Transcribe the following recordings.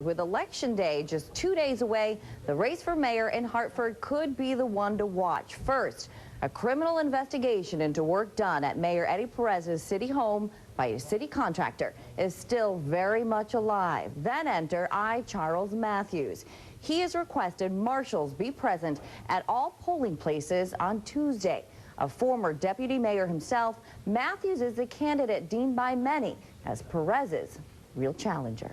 With Election Day just 2 days away, the race for mayor in Hartford could be the one to watch. First, a criminal investigation into work done at Mayor Eddie Perez's city home by a city contractor is still very much alive. Then enter Charles Matthews. He has requested marshals be present at all polling places on Tuesday. A former deputy mayor himself, Matthews is the candidate deemed by many as Perez's real challenger.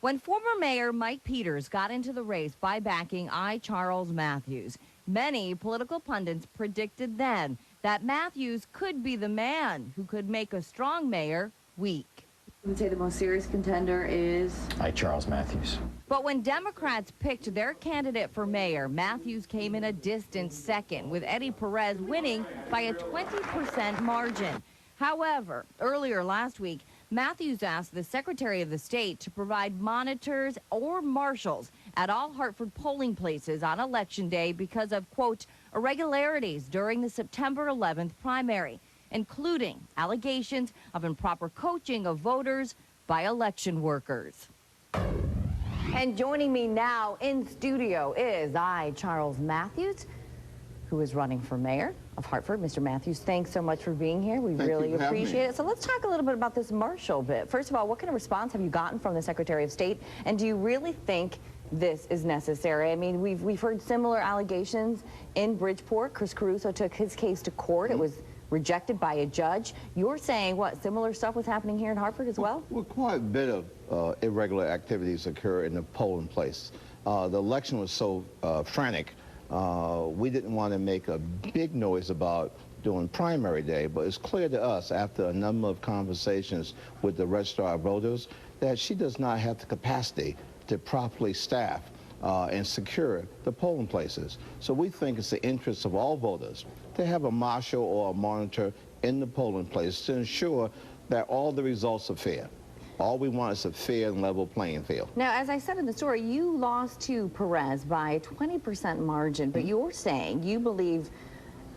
When former Mayor Mike Peters got into the race by backing Charles Matthews, many political pundits predicted then that Matthews could be the man who could make a strong mayor weak. I would say the most serious contender is Charles Matthews. But when Democrats picked their candidate for mayor, Matthews came in a distant second, with Eddie Perez winning by a 20% margin. However, earlier last week, Matthews asked the Secretary of the State to provide monitors or marshals at all Hartford polling places on Election Day because of, quote, irregularities during the September 11th primary, including allegations of improper coaching of voters by election workers. And joining me now in studio is Charles Matthews, who is running for mayor of Hartford. Mr. Matthews, thanks so much for being here. We really appreciate it. So let's talk a little bit about this marshal bit. First of all, what kind of response have you gotten from the Secretary of State? And do you really think this is necessary? I mean, we've heard similar allegations in Bridgeport. Chris Caruso took his case to court. It was rejected by a judge. You're saying, what, similar stuff was happening here in Hartford as well? Well, quite a bit of irregular activities occur in the polling place. The election was so frantic. We didn't want to make a big noise about doing primary day, but it's clear to us after a number of conversations with the registrar of voters that she does not have the capacity to properly staff and secure the polling places. So we think it's the interest of all voters to have a marshal or a monitor in the polling place to ensure that all the results are fair. All we want is a fair and level playing field. Now, as I said in the story, you lost to Perez by a 20% margin, but you're saying you believe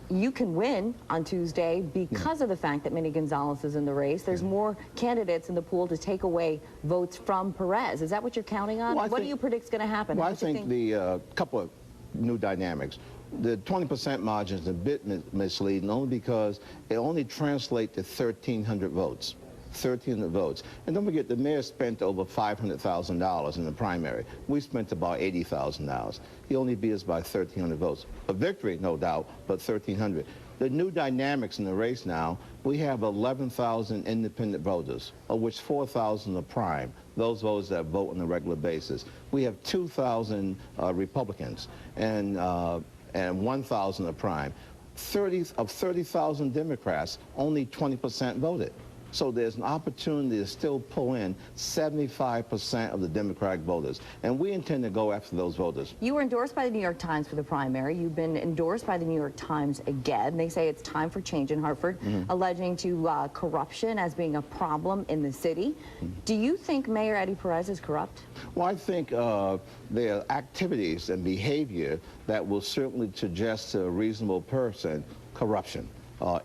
you can win on Tuesday because of the fact that Minnie Gonzalez is in the race. There's more candidates in the pool to take away votes from Perez. Is that what you're counting on? What do you predict is going to happen? Well, I think the couple of new dynamics. The 20% margin is a bit misleading only because it only translates to 1,300 votes. 1,300 votes. And don't forget, the mayor spent over $500,000 in the primary. We spent about $80,000. He only beat us by 1,300 votes. A victory, no doubt, but 1,300. The new dynamics in the race now, we have 11,000 independent voters, of which 4,000 are prime, those voters that vote on a regular basis. We have 2,000 Republicans and 1,000 are prime. Of 30,000 Democrats, only 20% voted. So there's an opportunity to still pull in 75% of the Democratic voters. And we intend to go after those voters. You were endorsed by the New York Times for the primary. You've been endorsed by the New York Times again. They say it's time for change in Hartford, alleging to corruption as being a problem in the city. Do you think Mayor Eddie Perez is corrupt? Well, I think there are activities and behavior that will certainly suggest to a reasonable person corruption,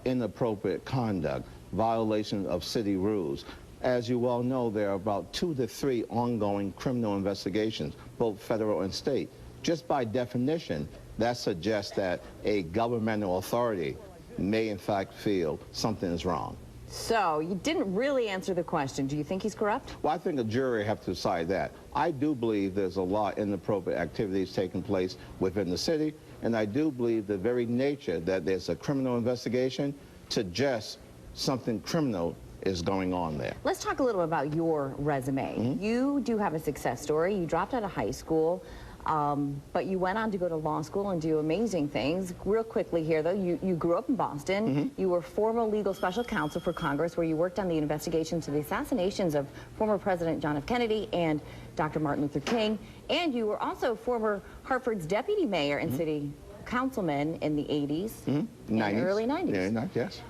inappropriate conduct, violation of city rules. As you well know, there are about 2 to 3 ongoing criminal investigations, both federal and state. Just by definition, that suggests that a governmental authority may in fact feel something is wrong. So you didn't really answer the question. Do you think he's corrupt? Well, I think a jury have to decide that. I do believe there's a lot of inappropriate activities taking place within the city, and I do believe the very nature that there's a criminal investigation suggests something criminal is going on there. Let's talk a little about your resume. You do have a success story. You dropped out of high school, but you went on to go to law school and do amazing things. Real quickly here, though, you grew up in Boston. You were former legal special counsel for Congress, where you worked on the investigations of the assassinations of former President John F. Kennedy and Dr. Martin Luther King. And you were also former Hartford's deputy mayor and city councilman in the 80s and early 90s. Yeah, yes.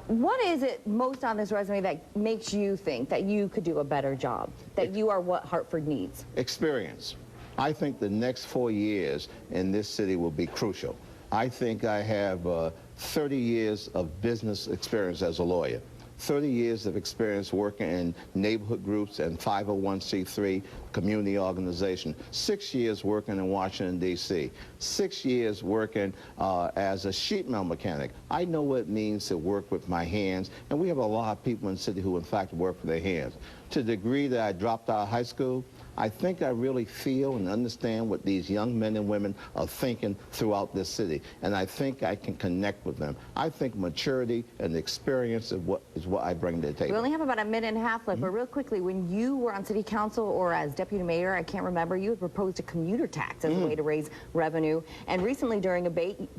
What is it most on this resume that makes you think that you could do a better job, that you are what Hartford needs? Experience. I think the next 4 years in this city will be crucial. I think I have 30 years of business experience as a lawyer, 30 years of experience working in neighborhood groups and 501c3 community organization, 6 years working in Washington, D.C., 6 years working as a sheet metal mechanic. I know what it means to work with my hands, and we have a lot of people in the city who, in fact, work with their hands. To the degree that I dropped out of high school, I think I really feel and understand what these young men and women are thinking throughout this city, and I think I can connect with them. I think maturity and experience is what I bring to the table. We only have about a minute and a half left, but real quickly, when you were on city council or as deputy mayor, I can't remember, you had proposed a commuter tax as a way to raise revenue, and recently during a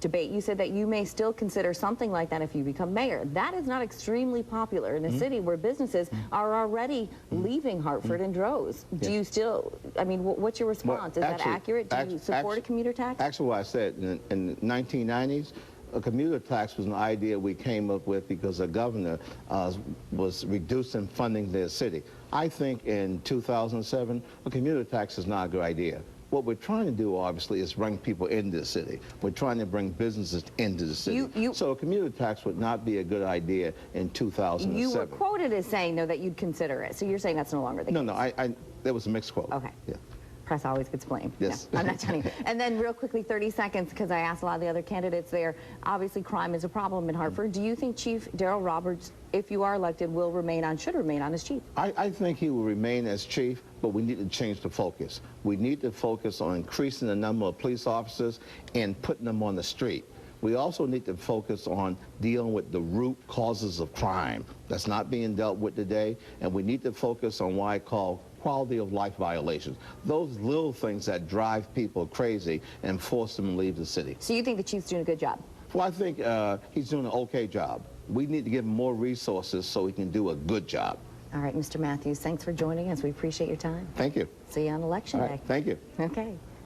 debate, you said that you may still consider something like that if you become mayor. That is not extremely popular in a city where businesses are already leaving Hartford in droves. Do you still, I mean, what's your response? Is that accurate? Do you support a commuter tax? Actually, what I said, in the 1990s, a commuter tax was an idea we came up with because the governor was reducing funding to the city. I think in 2007, a commuter tax is not a good idea. What we're trying to do, obviously, is bring people into the city. We're trying to bring businesses into the city. So a commuter tax would not be a good idea in 2007. You were quoted as saying, though, that you'd consider it. So you're saying that's no longer the case? No, that was a mixed quote. Okay. Yeah. Press always gets blamed. Yes. No, I'm not telling you. And then real quickly, 30 seconds, because I asked a lot of the other candidates there. Obviously, crime is a problem in Hartford. Do you think Chief Darrell Roberts, if you are elected, should remain on as chief? I think he will remain as chief, but we need to change the focus. We need to focus on increasing the number of police officers and putting them on the street. We also need to focus on dealing with the root causes of crime. That's not being dealt with today, and we need to focus on what I call quality of life violations. Those little things that drive people crazy and force them to leave the city. So you think the chief's doing a good job? Well, I think he's doing an okay job. We need to give him more resources so he can do a good job. All right, Mr. Matthews, thanks for joining us. We appreciate your time. Thank you. See you on Election Day. Thank you. Okay.